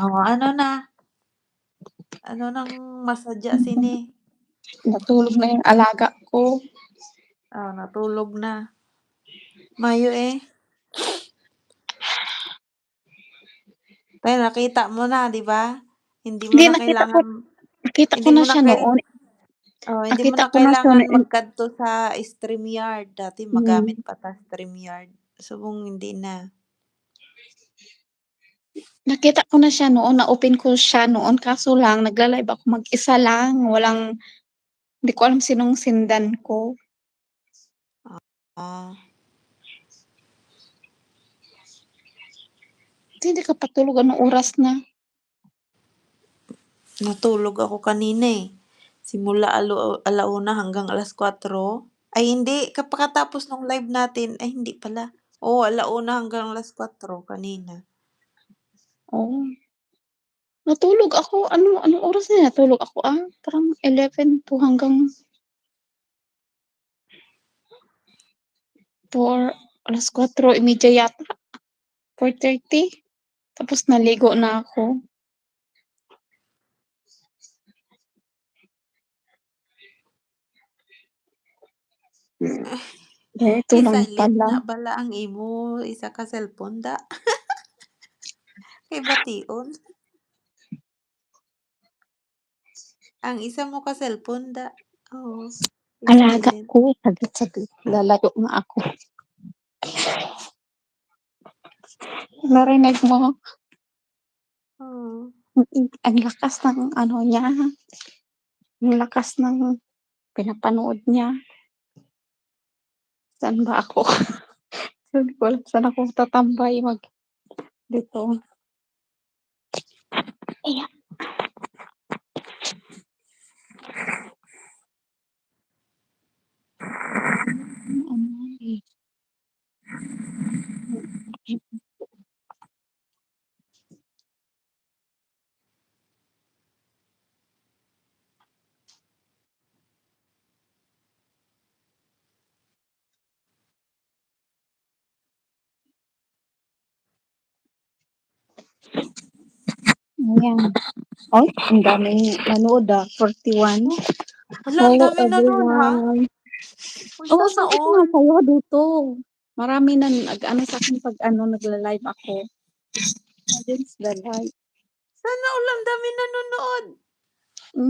Oh, ano na? Ano nang masadya sini? Natulog na yung alaga ko. Oh, natulog na. Mayo, eh. Pero nakita mo na, 'di ba? Hindi mo Hindi, na kailangan nakita ko hindi na mo na siya noon. hindi mo Nakita na ko na siya kailangan noon. magkadto sa StreamYard. Dati magamit pa ta StreamYard. Subong hindi na. Nakita ko na siya noon, na-open ko siya noon kaso lang nagla-live ako mag-isa lang, hindi ko alam sinong sindan ko. Ah, Hindi ka pa tulog, anong oras na? natulog ako kanina, eh. Simula 1:00 hanggang 4:00. Ay hindi, pagkatapos nung live natin ay hindi pala. Oo, 1:00 hanggang 4:00 kanina. Oh. Natulog ako, anong oras na natulog ako, parang 11 to hanggang 4:30 yata, 4:30. Tapos naligo na ako. Ito lang I-silent pala. na bala ang imo, isa ka cellphone da. Kay bation. Ang isa mo ka cellphone da. Oo, Alaga i-silent. ko, saglit, lalayo nga ako. Narinig mo? Oo. Ang lakas ng ano niya, ang lakas ng pinapanood niya. Saan ba ako? Sabi ko alam saan ako tatambay dito. Ayan. Ayan. Ay, ang daming nanood 41. Hala, ang Hello daming nanood, ha? everyone. Uy, Oo, sana sabi ko nga all. sa'yo dito. Marami na nag-ano sa akin pag nagla-live ako. Against the live. Sana all ang daming nanonood. Mm.